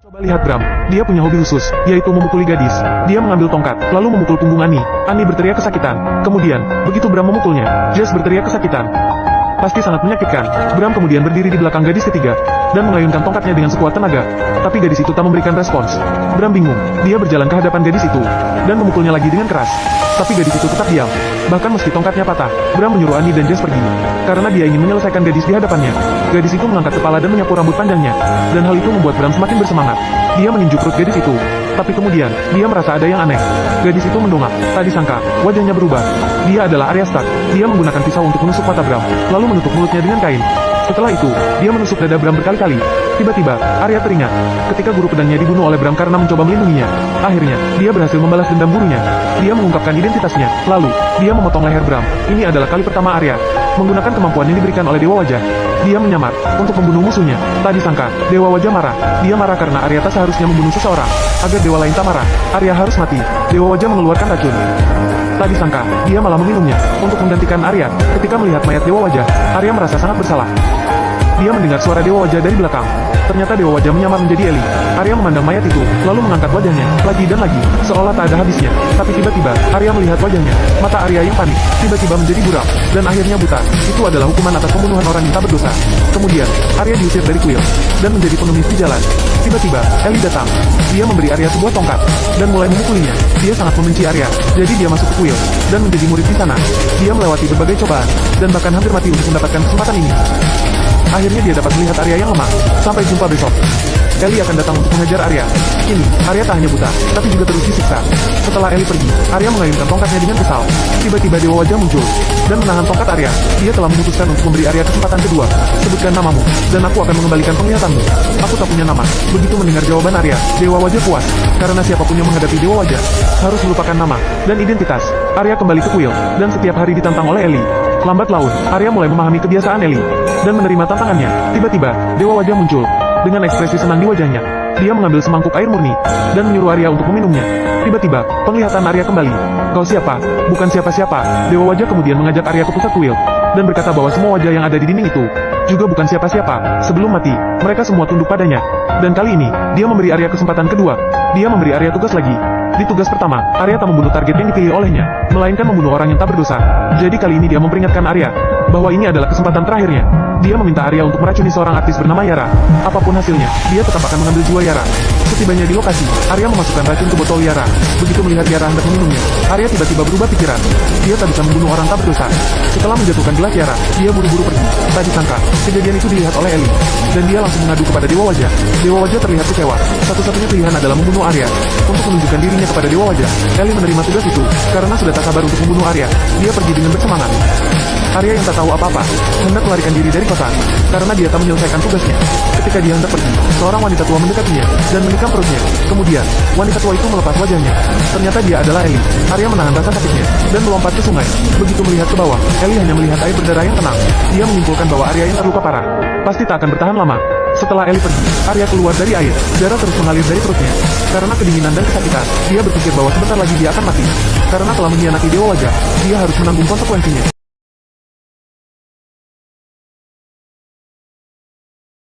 Coba lihat Bram, dia punya hobi khusus, yaitu memukuli gadis. Dia mengambil tongkat, lalu memukul punggung Annie. Annie berteriak kesakitan. Kemudian, begitu Bram memukulnya, Jess berteriak kesakitan. Pasti sangat menyakitkan. Bram kemudian berdiri di belakang gadis ketiga, dan mengayunkan tongkatnya dengan sekuat tenaga. Tapi gadis itu tak memberikan respons. Bram bingung, dia berjalan ke hadapan gadis itu, dan memukulnya lagi dengan keras. Tapi gadis itu tetap diam. Bahkan meski tongkatnya patah, Bram menyuruh Annie dan Jess pergi. Karena dia ingin menyelesaikan gadis di hadapannya. Gadis itu mengangkat kepala dan menyapu rambut panjangnya. Dan hal itu membuat Bram semakin bersemangat. Dia meninju perut gadis itu. Tapi kemudian, dia merasa ada yang aneh. Gadis itu mendongak. Tak disangka, wajahnya berubah. Dia adalah Arya Stark. Dia menggunakan pisau untuk menusuk mata Bram, lalu menutup mulutnya dengan kain. Setelah itu, dia menusuk dada Bram berkali-kali. Tiba-tiba, Arya teringat ketika guru pedangnya dibunuh oleh Bram karena mencoba melindunginya. Akhirnya, dia berhasil membalas dendam gurunya. Dia mengungkapkan identitasnya. Lalu, dia memotong leher Bram. Ini adalah kali pertama Arya menggunakan kemampuan yang diberikan oleh Dewa Wajah. Dia menyamar untuk membunuh musuhnya. Tak disangka, Dewa Wajah marah. Dia marah karena Arya tak seharusnya membunuh seseorang. Agar dewa lain tak marah, Arya harus mati. Dewa Wajah mengeluarkan racun. Tak disangka, dia malah meminumnya untuk menggantikan Arya. Ketika melihat mayat Dewa Wajah, Arya merasa sangat bersalah. Dia mendengar suara Dewa Wajah dari belakang. Ternyata Dewa Wajah menyamar menjadi Ellie. Arya memandang mayat itu, lalu mengangkat wajahnya, lagi dan lagi, seolah tak ada habisnya. Tapi tiba-tiba, Arya melihat wajahnya. Mata Arya yang panik, tiba-tiba menjadi buram, dan akhirnya buta. Itu adalah hukuman atas pembunuhan orang yang tak berdosa. Kemudian, Arya diusir dari kuil, dan menjadi pengemis di jalan. Tiba-tiba, Ellie datang. Dia memberi Arya sebuah tongkat, dan mulai memukulinya. Dia sangat membenci Arya, jadi dia masuk ke kuil, dan menjadi murid di sana. Dia melewati berbagai cobaan, dan bahkan hampir mati untuk mendapatkan kesempatan ini. Akhirnya dia dapat melihat Arya yang lemah. Sampai jumpa besok. Ellie akan datang untuk mengejar Arya. Kini, Arya tak hanya buta, tapi juga terus disiksa. Setelah Ellie pergi, Arya mengayunkan tongkatnya dengan kesal. Tiba-tiba Dewa Wajah muncul, dan menahan tongkat Arya. Dia telah memutuskan untuk memberi Arya kesempatan kedua. Sebutkan namamu, dan aku akan mengembalikan penglihatanmu. Aku tak punya nama. Begitu mendengar jawaban Arya, Dewa Wajah puas. Karena siapapun yang menghadapi Dewa Wajah, harus melupakan nama dan identitas. Arya kembali ke kuil, dan setiap hari ditantang oleh Ellie. Lambat laun, Arya mulai memahami kebiasaan Ellie, dan menerima tantangannya. Tiba-tiba, Dewa Wajah muncul. Dengan ekspresi senang di wajahnya, dia mengambil semangkuk air murni, dan menyuruh Arya untuk meminumnya. Tiba-tiba, penglihatan Arya kembali. Kau siapa? Bukan siapa-siapa. Dewa Wajah kemudian mengajak Arya ke pusat kuil, dan berkata bahwa semua wajah yang ada di dinding itu juga bukan siapa-siapa. Sebelum mati, mereka semua tunduk padanya. Dan kali ini, dia memberi Arya kesempatan kedua. Dia memberi Arya tugas lagi. Di tugas pertama, Arya tak membunuh target yang dipilih olehnya, melainkan membunuh orang yang tak berdosa. Jadi kali ini dia memperingatkan Arya bahwa ini adalah kesempatan terakhirnya. Dia meminta Arya untuk meracuni seorang artis bernama Yara. Apapun hasilnya, dia tetap akan mengambil jiwa Yara. Setibanya di lokasi, Arya memasukkan racun ke botol Yara. Begitu melihat Yara hendak meminumnya, Arya tiba-tiba berubah pikiran. Dia tak bisa membunuh orang tak berdosa. Setelah menjatuhkan gelas Yara, dia buru-buru pergi. Tak disangka, kejadian itu dilihat oleh Ellie, dan dia langsung mengadu kepada Dewa Wajah. Dewa Wajah terlihat kecewa. Satu-satunya pilihan adalah membunuh Arya. Untuk menunjukkan dirinya kepada Dewa Wajah, Ellie menerima tugas itu. Karena sudah tak sabar untuk membunuh Arya, dia pergi dengan bersemangat. Arya yang tak tahu apa-apa, hendak melarikan diri dari kota, karena dia tak menyelesaikan tugasnya. Ketika dia hendak pergi, seorang wanita tua mendekatinya, dan menikam perutnya. Kemudian, wanita tua itu melepas wajahnya. Ternyata dia adalah Ellie. Arya menahan rasa sakitnya, dan melompat ke sungai. Begitu melihat ke bawah, Ellie hanya melihat air berdarah yang tenang. Dia menyimpulkan bahwa Arya yang terluka parah pasti tak akan bertahan lama. Setelah Ellie pergi, Arya keluar dari air. Darah terus mengalir dari perutnya. Karena kedinginan dan kesakitan, dia berpikir bahwa sebentar lagi dia akan mati. Karena telah mengkhianati Dewa Wajah, dia harus menanggung konsekuensinya.